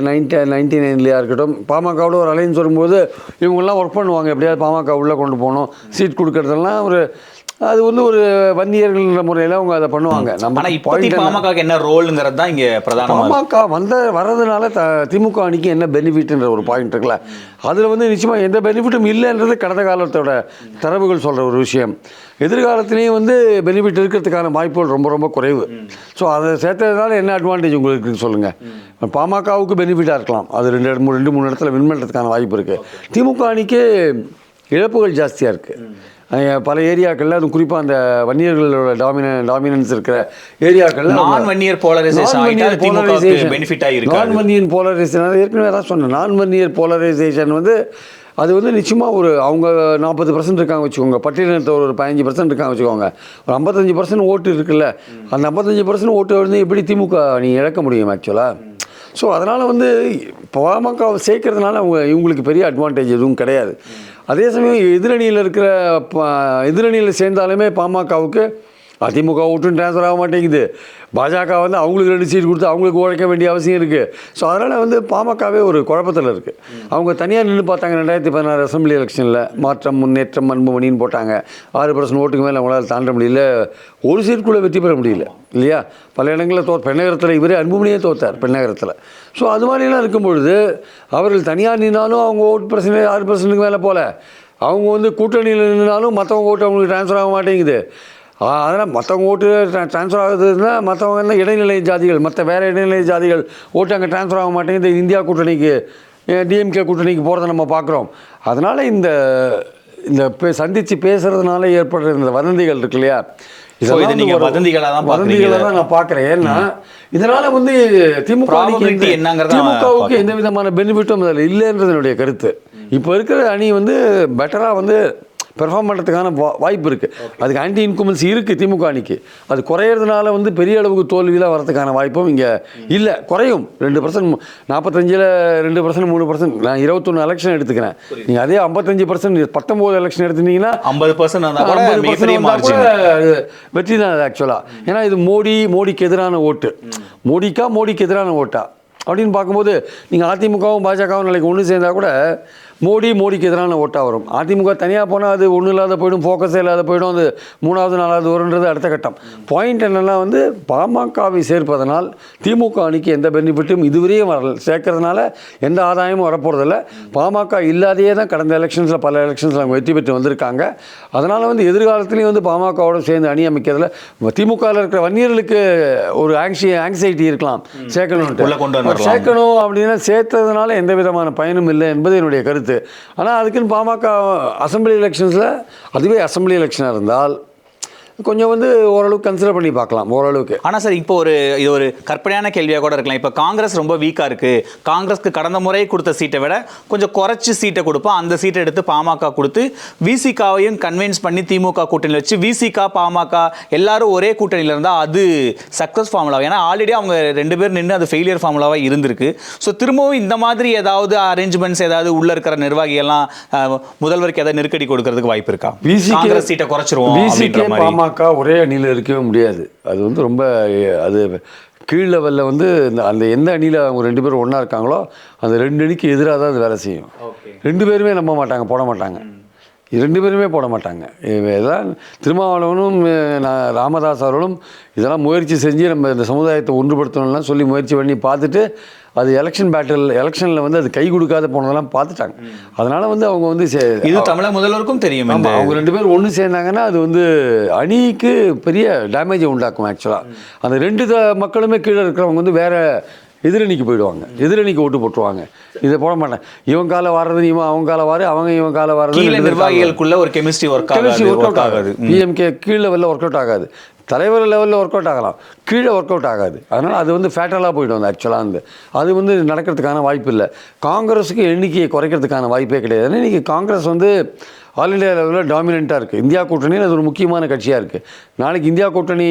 1999லையாக இருக்கட்டும் பாமகவோட ஒரு அலையன்ஸ் வரும்போது இவங்கெல்லாம் ஒர்க் பண்ணுவாங்க. எப்படியாவது பாமக உள்ளே கொண்டு போகணும், சீட் கொடுக்கறதெல்லாம் ஒரு அது வந்து ஒரு வன்னியர்கள்ன்ற முறையில் அவங்க அதை பண்ணுவாங்க. நம்ம பாமக என்ன ரோலுங்கிறது தான் இங்கே பிரதான. பாமக வர்றதுனால திமுக அணிக்கு என்ன பெனிஃபிட்ன்ற ஒரு பாயிண்ட் இருக்குல்ல, அதில் வந்து நிச்சயமாக எந்த பெனிஃபிட்டும் இல்லைன்றது கடந்த காலத்தோட தரவுகள் சொல்கிற ஒரு விஷயம். எதிர்காலத்திலையும் வந்து பெனிஃபிட் இருக்கிறதுக்கான வாய்ப்புகள் ரொம்ப ரொம்ப குறைவு. ஸோ அதை சேர்த்ததுனால என்ன அட்வான்டேஜ் உங்களுக்கு சொல்லுங்கள்? பாமகவுக்கு பெனிஃபிட்டாக இருக்கலாம், அது 2-3 இடத்துல வின் பண்ணுறதுக்கான வாய்ப்பு இருக்குது. திமுக அணிக்கு இழப்புகள் ஜாஸ்தியாக இருக்குது. பல ஏரியாக்களில், அது குறிப்பாக அந்த வன்னியர்களோட டாமினன்ஸ் இருக்கிற ஏரியாக்களில் நான் வன்னியர் போலரைசேஷன் ஏற்கனவே தான் சொன்னேன். நான் வன்னியர் போலரைசேஷன் வந்து அது வந்து நிச்சயமாக ஒரு அவங்க 40% இருக்காங்க வச்சுக்கோங்க, பட்டியலினத்தை ஒரு 15% இருக்காங்க வச்சுக்கோங்க, ஒரு 55% ஓட்டு இருக்குல்ல, அந்த 55% ஓட்டு வந்து எப்படி திமுக நீ இழக்க முடியும் ஆக்சுவலாக? ஸோ அதனால் வந்து பாமக சேர்க்கறதுனால இவங்களுக்கு பெரிய அட்வான்டேஜ் எதுவும் கிடையாது. அதே சமயம் எதிரணியில் சேர்ந்தாலுமே பாமகவுக்கு அதிமுக ஓட்டும் ட்ரான்ஸ்ஃபர் ஆக மாட்டேங்குது. பாஜக வந்து அவங்களுக்கு 2 சீட் கொடுத்து அவங்களுக்கு உழைக்க வேண்டிய அவசியம் இருக்குது. ஸோ அதனால் வந்து பாமகவே ஒரு குழப்பத்தில் இருக்குது. அவங்க தனியாக நின்று பார்த்தாங்க 2016 அசம்பிளி எலெக்ஷனில் மாற்றம் முன்னேற்றம் அன்புமணின்னு போட்டாங்க. 6% ஓட்டுக்கு மேலே அவங்களால் தாண்ட முடியல. ஒரு சீட் கூட வெற்றி பெற முடியல இல்லையா? பல இடங்களில் பெண்ணகரத்தில் இவரே அன்புமணியே தோற்றார் பெண்ணகரத்தில். ஸோ அது மாதிரிலாம் இருக்கும்பொழுது அவர்கள் தனியாக நின்னாலும் அவங்க ஓட்டு பர்சன்டேஜ் 6%க்கு மேலே போல, அவங்க வந்து கூட்டணியில் நின்னாலும் மற்றவங்க ஓட்டு அவங்களுக்கு ட்ரான்ஸ்ஃபர் ஆக மாட்டேங்குது. அதனால் மற்றவங்க ஓட்டு ட்ரான்ஸ்ஃபர் ஆகுதுன்னா மற்றவங்க என்ன இடைநிலை ஜாதிகள், மற்ற வேறு இடைநிலை ஜாதிகள் ஓட்டு அங்கே ட்ரான்ஸ்ஃபர் ஆக மாட்டேங்குது. இந்தியா கூட்டணிக்கு டிஎம்கே கூட்டணிக்கு போகிறத நம்ம பார்க்குறோம். அதனால் இந்த சந்தித்து பேசுகிறதுனால ஏற்படுற இந்த வதந்திகள் இருக்கு இல்லையா, வதந்திகளை தான் நான் பார்க்குறேன். ஏன்னா இதனால் வந்து திமுகவுக்கு எந்த விதமான பெனிஃபிட்டும் அதில் இல்லைன்றது என்னுடைய கருத்து. இப்போ இருக்கிற அணி வந்து பெட்டராக வந்து பெர்ஃபார்ம் பண்ணுறதுக்கான வாய்ப்பு இருக்குது. அதுக்கு ஆன்டி இன்குமென்சி இருக்குது திமுக அணிக்கு. அது குறையிறதுனால வந்து பெரிய அளவுக்கு தோல்வியில் வரதுக்கான வாய்ப்பும் இங்கே இல்லை. குறையும் 2%, 45ல் 2%, 3%. நான் 21 எலெக்ஷன் எடுத்துக்கிறேன். நீங்கள் அதே 55%, 19 எலெக்ஷன் எடுத்துட்டீங்கன்னா 50% வெற்றி தான் அது ஆக்சுவலாக. ஏன்னா இது மோடிக்கு எதிரான ஓட்டு. மோடிக்கு எதிரான ஓட்டா அப்படின்னு பார்க்கும்போது நீங்கள் அதிமுகவும் பாஜகவும் நாளைக்கு ஒன்று சேர்ந்தால் கூட மோடிக்கு எதிரான ஓட்டாக வரும். அதிமுக தனியாக போனால் அது ஒன்றும் இல்லாத போயிடும், ஃபோக்கஸே இல்லாத போயிடும். அது 3வது 4வது வருன்றது அடுத்த கட்டம். பாயிண்ட் என்னென்னா வந்து பாமகவை சேர்ப்பதனால் திமுக அணிக்கு எந்த பெனிஃபிட்டும் இதுவரையும் வரல. சேர்க்கறதுனால எந்த ஆதாயமும் வரப்போகிறதில்ல. பாமக இல்லாதையே தான் கடந்த எலெக்ஷன்ஸில் பல எலெக்ஷன்ஸில் அவங்க வெற்றி பெற்று வந்திருக்காங்க. அதனால் வந்து எதிர்காலத்துலேயும் வந்து பாமகவோடு சேர்ந்து அணி அமைக்கிறதுல திமுகவில் இருக்கிற வன்னியர்களுக்கு ஒரு ஆங்ஸைட்டி இருக்கலாம், சேர்க்கணும் அப்படின்னா சேர்த்ததுனால எந்த விதமான பயனும் இல்லை என்பது என்னுடைய கருத்து. ஆனால் அதுக்குன்னு பாமக அசம்பிளி எலெக்ஷன்ஸில் அதுவே அசம்பிளி எலெக்ஷனாக இருந்தால் கொஞ்சம் வந்து ஓரளவுக்கு கன்சிடர் பண்ணி பார்க்கலாம் ஓரளவுக்கு. ஆனால் சார் இப்போ இது ஒரு கற்பனையான கேள்வியாக கூட இருக்கலாம். இப்போ காங்கிரஸ் ரொம்ப வீக்காக இருக்குது. காங்கிரஸ்க்கு கடந்த முறை கொடுத்த சீட்டை விட கொஞ்சம் குறைச்சி சீட்டை கொடுப்போம். அந்த சீட்டை எடுத்து பாமக கொடுத்து விசிகாவையும் கன்வின்ஸ் பண்ணி திமுக கூட்டணியில் வச்சு விசிகா பாமக எல்லாரும் ஒரே கூட்டணியில் இருந்தால் அது சக்ஸஸ் ஃபார்முலா. ஏன்னா ஆல்ரெடி அவங்க 2 பேர் நின்று அது ஃபெயிலியர் ஃபார்முலாவாக இருந்திருக்கு. ஸோ திரும்பவும் இந்த மாதிரி ஏதாவது அரேஞ்ச்மெண்ட்ஸ் ஏதாவது உள்ள இருக்கிற நிர்வாகிகள்லாம் முதல்வருக்கு ஏதாவது நெருக்கடி கொடுக்கறதுக்கு வாய்ப்பு இருக்கா? காங்கிரஸ் சீட்டை குறைச்சிருவோம். ஒரே அணியில் இருக்கவே முடியாது. அது வந்து ரொம்ப அது கீழ் லெவலில் வந்து அந்த எந்த அணியில் அவங்க 2 பேரும் ஒன்றா இருக்காங்களோ அந்த 2 அணிக்கு எதிராக தான் அது வேலை செய்யும். 2 பேருமே நம்ப மாட்டாங்க, போட மாட்டாங்க. 2 பேருமே போட மாட்டாங்க. இதெல்லாம் திருமாவளவனும் ராமதாஸ் அவர்களும் இதெல்லாம் முயற்சி செஞ்சு நம்ம இந்த சமுதாயத்தை ஒன்றுபடுத்தணும்லாம் சொல்லி முயற்சி பண்ணி பார்த்துட்டு அது எலெக்ஷனில் வந்து அது கை கொடுக்காத போனதெல்லாம் பார்த்துட்டாங்க. அதனால் வந்து அவங்க வந்து இது தமிழக முதல்வருக்கும் தெரியும். அவங்க 2 பேரும் ஒன்று சேர்ந்தாங்கன்னா அது வந்து அணிக்கு பெரிய டேமேஜை உண்டாக்கும். ஆக்சுவலாக அந்த 2 மக்களுமே கீழே இருக்கிறவங்க வந்து வேறு எதிரணிக்கு போயிடுவாங்க, எதிரணிக்கு ஓட்டு போட்டுருவாங்க. இதை போட மாட்டேன், இவன் காலை வாடுறது அவங்க காலை வாரு, அவங்க இவன் காலை வாடுறது. நிர்வாகிகளுக்குள்ள ஒரு கெமிஸ்ட்ரி ஒர்க் ஆகாது. பிஎம்கே கீழ் லெவலில் ஒர்க் அவுட் ஆகாது, தலைவர் லெவலில் ஒர்க் அவுட் ஆகலாம், கீழே ஒர்க் அவுட் ஆகாது. அதனால் அது வந்து ஃபேட்டலாக போய்டும். அந்த ஆக்சுவலாக அது வந்து நடக்கிறதுக்கான வாய்ப்பு இல்லை. காங்கிரஸுக்கு எண்ணிக்கையை குறைக்கிறதுக்கான வாய்ப்பே கிடையாது. ஏன்னா இன்றைக்கி காங்கிரஸ் வந்து ஆல் இண்டியா லெவலில் டாமினண்ட்டாக இருக்குது. இந்தியா கூட்டணியில் அது ஒரு முக்கியமான கட்சியாக இருக்குது. நாளைக்கு இந்தியா கூட்டணி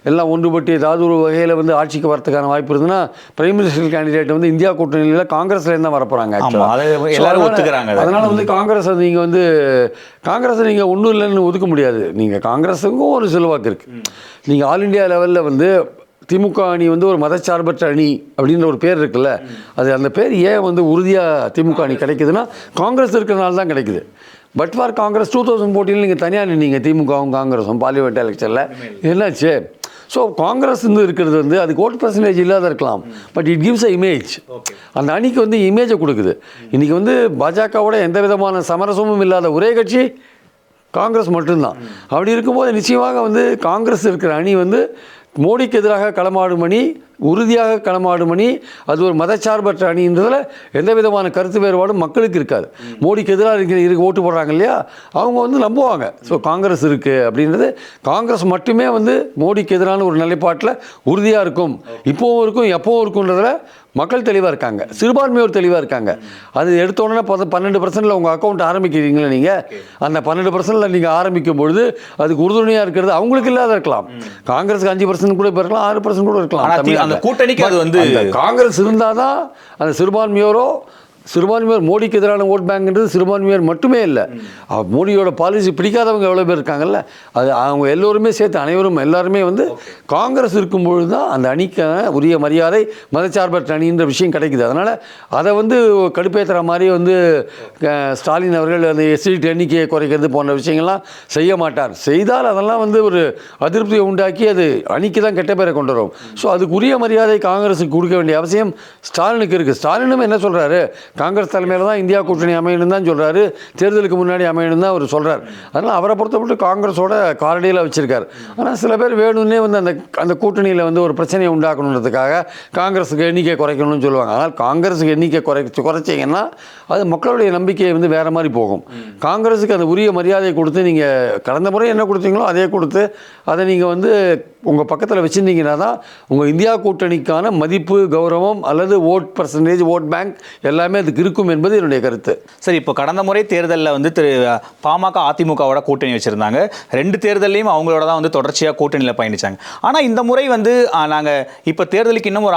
எல்லாம் ஒன்றுபட்டு ஏதாவது ஒரு வகையில் வந்து ஆட்சிக்கு வரதுக்கான வாய்ப்பு இருந்ததுன்னா பிரைம் மினிஸ்டர் கேண்டிடேட் வந்து இந்தியா கூட்டணியில் காங்கிரஸ்லேருந்து தான் வரப்போகிறாங்க. அதனால் வந்து காங்கிரஸை நீங்கள் ஒன்றும் இல்லைன்னு ஒதுக்க முடியாது. நீங்கள் காங்கிரஸுக்கும் ஒரு செல்வாக்கு இருக்குது. நீங்கள் ஆல் இண்டியா லெவலில் வந்து திமுக அணி வந்து ஒரு மதச்சார்பற்ற அணி அப்படின்ற ஒரு பேர் இருக்குல்ல, அது அந்த பேர் ஏன் வந்து உறுதியாக திமுக அணி கிடைக்குதுன்னா காங்கிரஸ் இருக்கிறனால தான் கிடைக்குது. பட் ஃபார் காங்கிரஸ் 2014 நீங்கள் தனியாக நின்னீங்க, திமுகவும் காங்கிரஸும் பார்லிமெண்ட் எலெக்ஷனில் என்னாச்சு? ஸோ காங்கிரஸ் இருக்கிறது வந்து அதுக்கு ஓட்டு பர்சன்டேஜ் இல்லாத இருக்கலாம், but it gives a image. அந்த அணிக்கு வந்து இமேஜை கொடுக்குது. இன்றைக்கி வந்து பாஜகவோட எந்த விதமான சமரசமும் இல்லாத ஒரே கட்சி காங்கிரஸ் மட்டும்தான். அப்படி இருக்கும்போது நிச்சயமாக வந்து காங்கிரஸ் இருக்கிற அணி வந்து மோடிக்கு எதிராக களமாடும் அணி, உறுதியாக களமாடும் அணி. அது ஒரு மதச்சார்பற்ற அணின்றதில் எந்த விதமான கருத்து வேறுபாடும் மக்களுக்கு இருக்காது. மோடிக்கு எதிராக ஓட்டு போடுறாங்க இல்லையா, அவங்க வந்து நம்புவாங்க. ஸோ காங்கிரஸ் இருக்குது அப்படின்றது, காங்கிரஸ் மட்டுமே வந்து மோடிக்கு எதிரான ஒரு நிலைப்பாட்டில் உறுதியாக இருக்கும், இப்போவும் இருக்கும் எப்போவும் இருக்குன்றதில் மக்கள் தெளிவாக இருக்காங்க, சிறுபான்மையோர் தெளிவாக இருக்காங்க. அது எடுத்த உடனே 12% உங்கள் அக்கௌண்ட் ஆரம்பிக்கிறீங்களா நீங்கள், அந்த 12% நீங்கள் ஆரம்பிக்கும் பொழுது அதுக்கு உறுதுணையாக இருக்கிறது அவங்களுக்கு இல்லாத இருக்கலாம். காங்கிரஸுக்கு 5% கூட இருக்கலாம், 6% கூட இருக்கலாம். அந்த கூட்டணிக்கு அது வந்து காங்கிரஸ் இருந்தால் தான் அந்த சிறுபான்மையோரோ சிறுபான்மையர் மோடிக்கு எதிரான ஓட் பேங்க்ன்றது சிறுபான்மையர் மட்டுமே இல்லை. மோடியோட பாலிசி பிடிக்காதவங்க எவ்வளோ பேர் இருக்காங்கல்ல, அது அவங்க எல்லோருமே சேர்த்து எல்லாருமே வந்து காங்கிரஸ் இருக்கும்பொழுது தான் அந்த அணிக்கான உரிய மரியாதை மதச்சார்பற்ற அணின்ற விஷயம் கிடைக்குது. அதனால் அதை வந்து கடுப்பேற்றுற மாதிரி வந்து ஸ்டாலின் அவர்கள் அந்த எஸ்சிடி எண்ணிக்கையை குறைக்கிறது போன்ற விஷயங்கள்லாம் செய்ய மாட்டார். செய்தால் அதெல்லாம் வந்து ஒரு அதிருப்தியை உண்டாக்கி அது அணிக்கு தான் கெட்ட பேரை கொண்டு வரும். ஸோ அதுக்கு உரிய மரியாதை காங்கிரஸுக்கு கொடுக்க வேண்டிய அவசியம் ஸ்டாலினுக்கு இருக்குது. ஸ்டாலினும் என்ன சொல்கிறாரு, காங்கிரஸ் தலைமையில் தான் இந்தியா கூட்டணி அமையணும் தான் சொல்கிறாரு, தேர்தலுக்கு முன்னாடி அமையணும் தான் அவர் சொல்கிறார். அதனால் அவரை பொறுத்தப்பட்டு காங்கிரஸோட காரடியில் வச்சுருக்கார். ஆனால் சில பேர் வேணும்னே வந்து அந்த கூட்டணியில் வந்து ஒரு பிரச்சனையை உண்டாக்கணுன்றதுக்காக காங்கிரஸுக்கு எண்ணிக்கை குறைக்கணும்னு சொல்லுவாங்க. ஆனால் காங்கிரஸுக்கு எண்ணிக்கை குறைச்சிங்கன்னா அது மக்களுடைய நம்பிக்கையை வந்து வேறு மாதிரி போகும். காங்கிரஸுக்கு அந்த உரிய மரியாதையை கொடுத்து நீங்கள் கடந்த முறை என்ன கொடுத்தீங்களோ அதே கொடுத்து அதை நீங்கள் வந்து உங்கள் பக்கத்தில் வச்சுருந்தீங்கன்னா தான் உங்கள் இந்தியா கூட்டணிக்கான மதிப்பு, கௌரவம் அல்லது பர்சன்டேஜ் ஓட் பேங்க் எல்லாமே அதுக்கு இருக்கும் என்பது என்னுடைய கருத்து. சரி, இப்போ கடந்த முறை தேர்தலில் வந்து பாமக அதிமுகவோட கூட்டணி வச்சுருந்தாங்க. 2 தேர்தலையும் அவங்களோட தான் வந்து தொடர்ச்சியாக கூட்டணியில் பயணிச்சாங்க. ஆனால் இந்த முறை வந்து நாங்கள் இப்போ தேர்தலுக்கு இன்னும்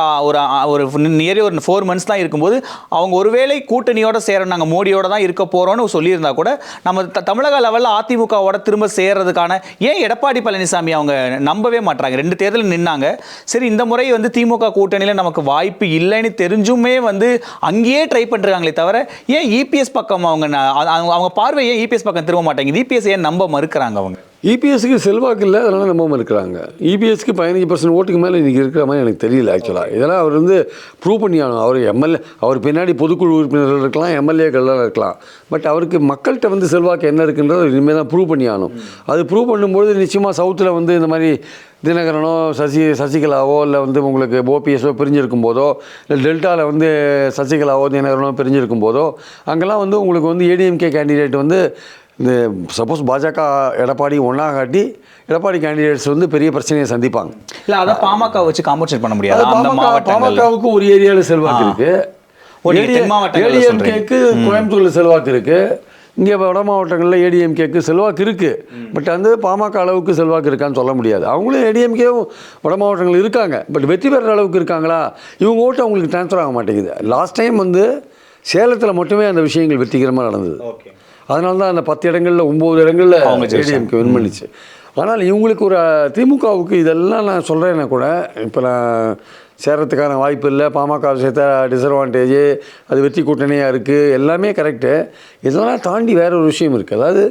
ஒரு நியர்லி ஒரு 4 months தான் இருக்கும்போது அவங்க ஒருவேளை கூட்டணியோட சேரணும், நாங்கள் மோடியோட தான் இருக்க போகிறோன்னு சொல்லியிருந்தா கூட நம்ம தமிழக லெவலில் அதிமுகவோட திரும்ப சேர்றதுக்கான ஏன் எடப்பாடி பழனிசாமி அவங்க நம்பவே மாட்டாங்க? 2 தேர்தல் நின்னாங்க. சரி, இந்த முறை வந்து திமுக கூட்டணியில் நமக்கு வாய்ப்பு இல்லைன்னு தெரிஞ்சுமே வந்து அங்கேயே ட்ரை பண்ணுறாங்களே தவிர ஏன் இபிஎஸ் பக்கம் அவங்க பார்வை ஏன் இபிஎஸ் பக்கம் திரும்ப மாட்டாங்க? இபிஎஸ் ஏன் நம்ப மறுக்கிறாங்க? அவங்க இபிஎஸ்க்கு செல்வாக்கு இல்லை, அதனால் நம்பாமல் இருக்கிறாங்க. இபிஎஸ்க்கு 15% ஓட்டுக்கு மேலே இன்றைக்கி இருக்கிற மாதிரி எனக்கு தெரியல. ஆக்சுவலாக இதெல்லாம் அவர் வந்து ப்ரூவ் பண்ணி ஆகணும். அவர் எம்எல்ஏ, அவர் பின்னாடி பொதுக்குழு உறுப்பினர்கள் இருக்கலாம், எம்எல்ஏக்கள்லாம் இருக்கலாம். பட் அவருக்கு மக்கள்கிட்ட வந்து செல்வாக்கு என்ன இருக்குன்றது இனிமேல் தான் ப்ரூவ் பண்ணி ஆகணும். அது ப்ரூவ் பண்ணும்போது நிச்சயமாக சவுத்தில் வந்து இந்த மாதிரி தினகரனோ சசிகலாவோ இல்லை வந்து உங்களுக்கு ஓபிஎஸோ பிரிஞ்சிருக்கும் போதோ, இல்லை டெல்டாவில் வந்து சசிகலாவோ தினகரனோ பிரிஞ்சிருக்கும் போதோ அங்கெல்லாம் வந்து உங்களுக்கு வந்து ஏடிஎம்கே கேண்டிடேட் வந்து இந்த சப்போஸ் பாஜக எடப்பாடி ஒன்றா காட்டி எடப்பாடி கேண்டிடேட்ஸ் வந்து பெரிய பிரச்சனையை சந்திப்பாங்க. இல்லை, அதை பாமக வச்சு காம்பன்சேட் பண்ண முடியாது. பாமகவுக்கு ஒரு ஏரியாவில் செல்வாக்கு இருக்குது, ஏடிஎம்கேக்கு கோயம்புத்தூரில் செல்வாக்கு இருக்குது, இங்கே வட மாவட்டங்களில் ஏடிஎம்கேக்கு செல்வாக்கு இருக்குது. பட் வந்து பாமக அளவுக்கு செல்வாக்கு இருக்கான்னு சொல்ல முடியாது. அவங்களும் ஏடிஎம்கேவும் வட மாவட்டங்கள் இருக்காங்க. பட் வெற்றி பெறுற அளவுக்கு இருக்காங்களா? இவங்க ஓட்டு அவங்களுக்கு ட்ரான்ஸ்ஃபர் ஆக மாட்டேங்குது. லாஸ்ட் டைம் வந்து சேலத்தில் மட்டுமே அந்த விஷயங்கள் வெற்றிகரமாக நடந்தது. அதனால தான் அந்த 10 இடங்களில் 9 இடங்களில் ஏடிஎம்கே வின் பண்ணிச்சு. ஆனால் இவங்களுக்கு ஒரு திமுகவுக்கு இதெல்லாம் நான் சொல்கிறேன்னா கூட இப்போ நான் சேர்றதுக்கான வாய்ப்பு இல்லை, பாமக விஷயத்த டிஸ்அட்வான்டேஜ், அது வெற்றி கூட்டணியாக இருக்குது, எல்லாமே கரெக்டு. இதெல்லாம் தாண்டி வேற ஒரு விஷயம் இருக்குது. அதாவது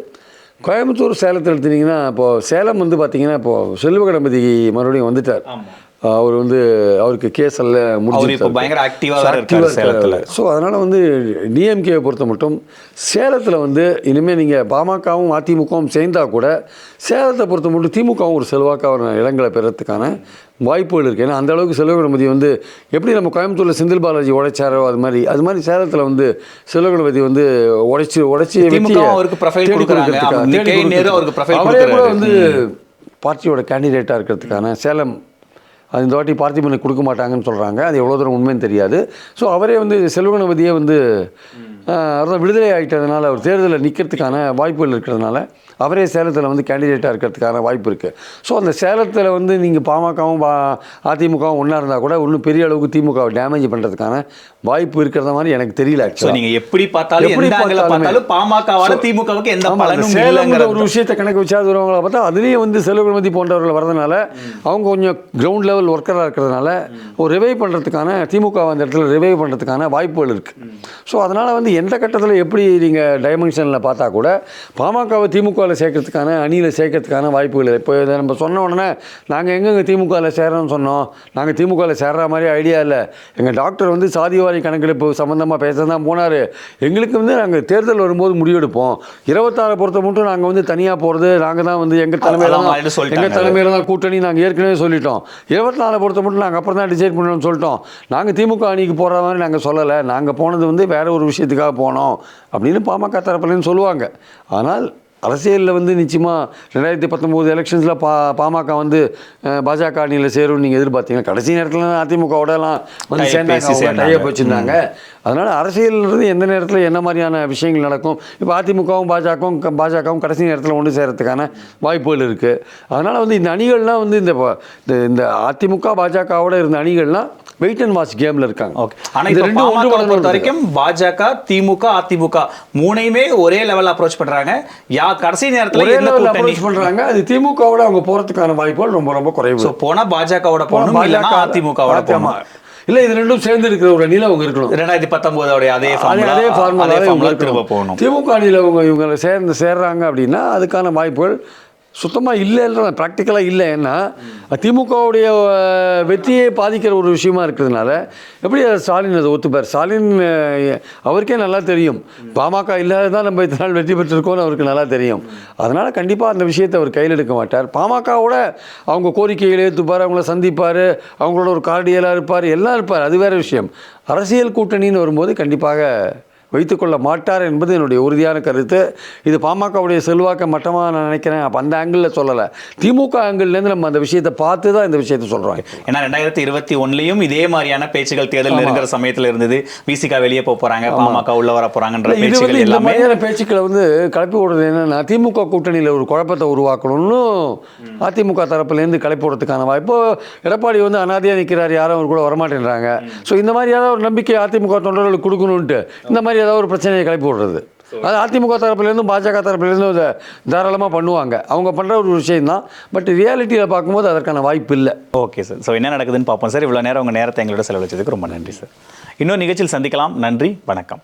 கோயம்புத்தூர் சேலத்தில் எடுத்திங்கன்னா இப்போது சேலம் வந்து பார்த்திங்கன்னா இப்போது செல்வ கணபதி மறுபடியும் வந்துட்டார். அவர் வந்து அவருக்கு கேஸ் எல்லாம் முடிஞ்சு பயங்கர ஆக்டிவாக இருக்காரு சேலத்தில். ஸோ அதனால் வந்து டிஎம்கேவை பொறுத்த மட்டும் சேலத்தில் வந்து இனிமேல் நீங்கள் பாமகவும் அதிமுகவும் சேர்ந்தால் கூட சேலத்தை பொறுத்த மட்டும் திமுகவும் ஒரு செல்வாக்கான இடங்களை பெறத்துக்கான வாய்ப்புகள் இருக்குது. ஏன்னா அந்த அளவுக்கு செல்வ கணபதி வந்து எப்படி நம்ம கோயம்புத்தூரில் செந்தில் பாலாஜி உடைச்சாரோ அது மாதிரி சேலத்தில் வந்து செல்வ கணபதி வந்து உடைச்சி அவரே கூட வந்து பார்ட்டியோட கேண்டிடேட்டாக இருக்கிறதுக்கான சேலம் அது இந்த வாட்டி பார்த்திபனுக்கு கொடுக்க மாட்டாங்கன்னு சொல்கிறாங்க. அது எவ்வளோ தூரம் உண்மைன்னு தெரியாது. ஸோ அவரே வந்து செல்வ கணபதியே வந்து அவர் விடுதலை ஆகிட்டதுனால அவர் தேர்தலில் நிற்கிறதுக்கான வாய்ப்புகள் இருக்கிறதுனால அவரே சேலத்தில் வந்து கேண்டிடேட்டாக இருக்கிறதுக்கான வாய்ப்பு இருக்குது. ஸோ அந்த சேலத்தில் வந்து நீங்கள் பாமகவும் அதிமுகவும் ஒன்றா இருந்தால் கூட இன்னும் பெரிய அளவுக்கு திமுகவை டேமேஜ் பண்ணுறதுக்கான வாய்ப்பு இருக்கிறத மாதிரி எனக்கு தெரியல. நீங்கள் எப்படி பார்த்தாலும் திமுகவுக்கு எந்த பலனும் சேலங்கிற ஒரு விஷயத்தை கணக்கு வச்சா வருவாங்களா பார்த்தா அதுலேயே வந்து செல்வ கணபதி போன்றவர்கள் வரதுனால அவங்க கொஞ்சம் கிரவுண்ட் லெவல் ஒர்க்கராக இருக்கிறதுனால ஒரு ரிவைவ் பண்ணுறதுக்கான திமுக அந்த இடத்துல ரிவைவ் பண்ணுறதுக்கான வாய்ப்புகள் இருக்குது. ஸோ அதனால் வந்து எந்த கட்டத்தில் எப்படி நீங்கள் டைமென்ஷனில் பார்த்தா கூட பாமகவை திமுகவில் சேர்க்கறதுக்கான அணியில் சேர்க்கறதுக்கான வாய்ப்புகள். இப்போ இதை நம்ம சொன்ன உடனே நாங்கள் எங்கெங்கே திமுகவில் சேரோன்னு சொன்னோம், நாங்கள் திமுகவில் சேர்ற மாதிரி ஐடியா இல்லை. எங்கள் டாக்டர் வந்து சாதிவாரி கணக்கெடுப்பு சம்மந்தமாக பேச தான் போனார். எங்களுக்கு வந்து நாங்கள் தேர்தல் வரும்போது முடிவெடுப்போம். 26 பொறுத்த மட்டும் நாங்கள் வந்து தனியாக போகிறது நாங்கள் தான் வந்து எங்கள் தலைமையில் தான் கூட்டணி நாங்கள் ஏற்கனவே சொல்லிட்டோம். 24 பொறுத்த மட்டும் நாங்கள் அப்புறம் தான் டிசைட் பண்ணணும்னு சொல்லிட்டோம். நாங்கள் திமுக அணிக்கு போகிற மாதிரி நாங்கள் சொல்லலை. நாங்கள் போனது வந்து வேறு ஒரு விஷயத்துக்காக போனோம் அப்படின்னு பாமக தரப்புலன்னு சொல்லுவாங்க. ஆனால் அரசியலில் வந்து நிச்சயமாக 2019 எலெக்ஷன்ஸில் பாமக வந்து பாஜக அணியில் சேரும்னு நீங்கள் எதிர்பார்த்தீங்கன்னா கடைசி நேரத்தில் அதிமுகவோடலாம் வந்து சேர்ந்தாங்க, டைப் வச்சுருந்தாங்க. அதனால் அரசியல்ன்றது எந்த நேரத்தில் என்ன மாதிரியான விஷயங்கள் நடக்கும். இப்போ அதிமுகவும் பாஜகவும் கடைசி நேரத்தில் ஒன்று சேரத்துக்கான வாய்ப்புகள் இருக்குது. அதனால் வந்து இந்த அணிகள்லாம் வந்து இந்த அதிமுக பாஜகவோட இருந்த அணிகள்லாம் வெயிட் அண்ட் வாட்ச் கேம்ல இருக்காங்க. ஓகே. ஆனா இந்த பாமக பொறுத்த வரைக்கும் பாஜக, திமுக, அதிமுக மூணையுமே ஒரே லெவல்ல அப்ரோச் பண்றாங்க. கடைசி நேரத்துல ஒரே லெவல்ல அப்ரோச் பண்றாங்க. அது திமுகவோட அவங்க போறதுக்கான வாய்ப்புகள் ரொம்ப ரொம்ப குறைவு. சோ போனா பாஜகவோட போகணும், இல்லனா அதிமுகவோட போகணும். இல்ல இது ரெண்டும் சேர்ந்து இருக்கிற ஒரு அணியில அவங்க இருக்கணும். 2019 அதே ஃபார்முலா திரும்ப போகணும். திமுக அணியில இவங்க சேர்றாங்க அப்படின்னா அதுக்கான வாய்ப்புகள் சுத்தமாக இல்லைன்ற ப்ராக்டிக்கலாக இல்லை. ஏன்னா திமுகவுடைய வெற்றியை பாதிக்கிற ஒரு விஷயமா இருக்கிறதுனால எப்படி ஸ்டாலின் அதை ஒத்துப்பார்? ஸ்டாலின் அவருக்கே நல்லா தெரியும் பாமக இல்லாததான் நம்ம இத்தனை நாள் வெற்றி பெற்றிருக்கோம்னு அவருக்கு நல்லா தெரியும். அதனால் கண்டிப்பாக அந்த விஷயத்தை அவர் கையில் எடுக்க மாட்டார். பாமகவோட அவங்க கோரிக்கைகளை ஏற்றுப்பார், அவங்கள சந்திப்பார், அவங்களோட ஒரு கார்டியலாக இருப்பார், எல்லாம் இருப்பார். அது வேறு விஷயம். அரசியல் கூட்டணின்னு வரும்போது கண்டிப்பாக வைத்துக்கொள்ள மாட்டார் என்பது என்னுடைய உறுதியான கருத்து. இது பாமகவுடைய செல்வாக்கை மட்டமாக நான் நினைக்கிறேன். அப்போ அந்த ஆங்கிளில் சொல்லலை, திமுக ஆங்கிள்லேருந்து நம்ம அந்த விஷயத்தை பார்த்து தான் இந்த விஷயத்தை சொல்கிறோம். ஏன்னா 2021 இதே மாதிரியான பேச்சுகள் தேர்தல் இருக்கிற சமயத்தில் இருந்தது. விசிகா வெளியே போகிறாங்க, பாமக உள்ள வர போகிறாங்கன்ற பேச்சுகள் இந்த மாதிரியான பேச்சுக்களை வந்து கிளப்பி விடுறது என்னன்னா திமுக கூட்டணியில் ஒரு குழப்பத்தை உருவாக்கணும்னு அதிமுக தரப்புலேருந்து கிளப்பி விடுறதுக்கான வாய்ப்பு. எடப்பாடி வந்து அனாதையாக நிற்கிறார், யாரும் அவர் கூட வரமாட்டேன்றாங்க. ஸோ இந்த மாதிரியான ஒரு நம்பிக்கை அதிமுக தொண்டர்களுக்கு கொடுக்கணுன்ட்டு இந்த மாதிரி ஏதாவது ஒரு பிரச்சனையை கிளப்பி விடுறது அது அதிமுக தரப்புலேருந்தும் பாஜக தரப்புலேருந்தும் அதை தாராளமாக பண்ணுவாங்க. அவங்க பண்ணுற ஒரு விஷயம் தான். பட் ரியாலிட்டியில் பார்க்கும்போது அதற்கான வாய்ப்பு இல்லை. Okay sir. ஸோ என்ன நடக்குதுன்னு பார்ப்போம் சார். இவ்வளோ நேரம் உங்கள் நேரத்தை எங்களோட செலவழிச்சதுக்கு ரொம்ப நன்றி சார். இன்னொரு நிகழ்ச்சியில் சந்திக்கலாம். நன்றி, வணக்கம்.